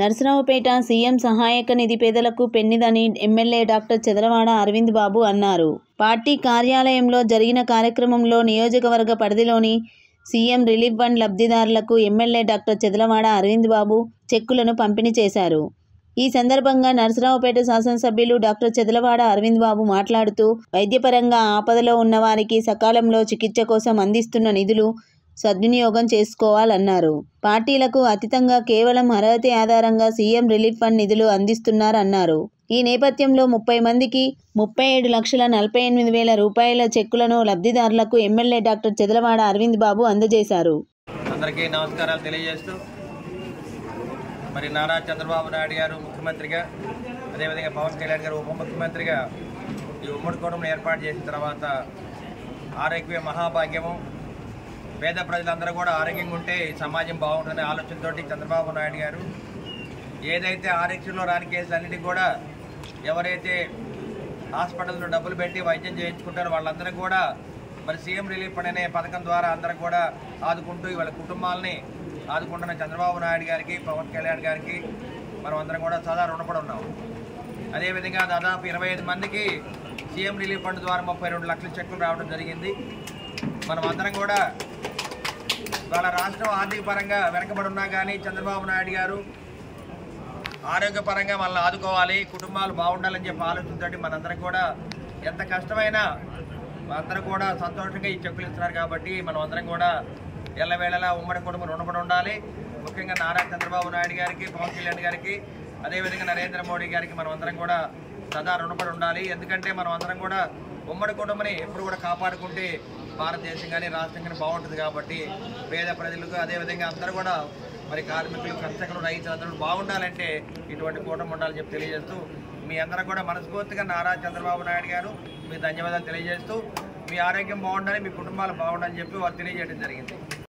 Narasaraopet CM సహాయక నిధి పేదలకు పెన్నిదని MLA doctor Chadalavada Arvind బాబు అన్నారు. పార్టీ కార్యాలయంలో జరిగిన కార్యక్రమంలో నియోజకవర్గ పరిధిలోని సీఎం రిలీఫ్ ఫండ్ లబ్ధిదారులకు ఎమ్మెల్యే డాక్టర్ చదలవాడ అరవింద్ బాబు చెక్కులను పంపిణీ చేశారు. ఈ సందర్భంగా నర్సరావుపేట శాసనసభ్యులు డాక్టర్ చదలవాడ అరవింద్ బాబు మాట్లాడుతూ వైద్యపరంగా ఆపదలో ఉన్న వారికి సకాలంలో చికిత్స కోసం అందిస్తున్న నిధులు సద్వినియోగం చేసుకోవాలన్నారు. పార్టీలకు అతీతంగా కేవలం అర్హత ఆధారంగా సీఎం రిలీఫ్ ఫండ్ నిధులు అందిస్తున్నారన్నారు. ఈ నేపథ్యంలో 30 మందికి 37,48,000 రూపాయల చెక్కులను లబ్ధిదారులకు ఎమ్మెల్యే డాక్టర్ చదలవాడ అరవింద్ బాబు అందజేశారు. అందరికీ నమస్కారాలు తెలియజేస్తూ మరి నారా చంద్రబాబు నాయుడు గారు ముఖ్యమంత్రిగా, అదేవిధంగా పవన్ కళ్యాణ్ గారు ఉప ముఖ్యమంత్రిగా ఈ ఉమ్మడి కూటమిని ఏర్పాటు చేసిన తర్వాత ఆరోగ్య మహాభాగ్యము, పేద ప్రజలందరూ కూడా ఆరోగ్యంగా ఉంటే సమాజం బాగుంటుందనే ఆలోచనతో చంద్రబాబు నాయుడు గారు ఏదైతే ఆరోగ్యంలో రాని కేసులన్నిటికీ కూడా ఎవరైతే హాస్పిటల్లో డబ్బులు పెట్టి వైద్యం చేయించుకుంటారో వాళ్ళందరూ కూడా మరి సీఎం రిలీఫ్ ఫండ్ అనే పథకం ద్వారా అందరూ కూడా ఆదుకుంటూ వాళ్ళ కుటుంబాలని ఆదుకుంటున్న చంద్రబాబు నాయుడు గారికి, పవన్ కళ్యాణ్ గారికి మనం అందరం కూడా సదా రుణపడి ఉన్నాం. అదేవిధంగా దాదాపు 25 మందికి సీఎం రిలీఫ్ ఫండ్ ద్వారా 32 లక్షల చెక్కులు రావడం జరిగింది. మనం అందరం కూడా వాళ్ళ రాష్ట్రం ఆర్థిక పరంగా వెనకబడి ఉన్నా కానీ చంద్రబాబు నాయుడు గారు ఆరోగ్యపరంగా మనల్ని ఆదుకోవాలి, కుటుంబాలు బాగుండాలని చెప్పి ఆలోచనతోటి మనందరం కూడా ఎంత కష్టమైనా అందరూ కూడా సంతోషంగా ఈ చెక్కులు ఇస్తున్నారు. కాబట్టి మనం అందరం కూడా ఎల్లవేళలా ఉమ్మడి కుటుంబం రుణపడి ఉండాలి. ముఖ్యంగా నారా చంద్రబాబు నాయుడు గారికి, పవన్ కళ్యాణ్ గారికి, అదేవిధంగా నరేంద్ర మోడీ గారికి మనం అందరం కూడా సదా రుణపడి ఉండాలి. ఎందుకంటే మనం అందరం కూడా ఉమ్మడి కుటుంబాన్ని ఎప్పుడు కూడా కాపాడుకుంటే భారతదేశం కానీ రాష్ట్రం కానీ బాగుంటుంది. కాబట్టి పేద ప్రజలకు, అదేవిధంగా అందరూ కూడా మరి కార్మికులు, కర్షకులు, రైతులు అందరూ బాగుండాలంటే ఇటువంటి కూటమి ఉండాలని చెప్పి తెలియజేస్తూ మీ అందరూ కూడా మనస్ఫూర్తిగా నారా చంద్రబాబు నాయుడు గారు మీ ధన్యవాదాలు తెలియజేస్తూ మీ ఆరోగ్యం బాగుండాలి, మీ కుటుంబాలు బాగుండాలని చెప్పి వాళ్ళు తెలియజేయడం జరిగింది.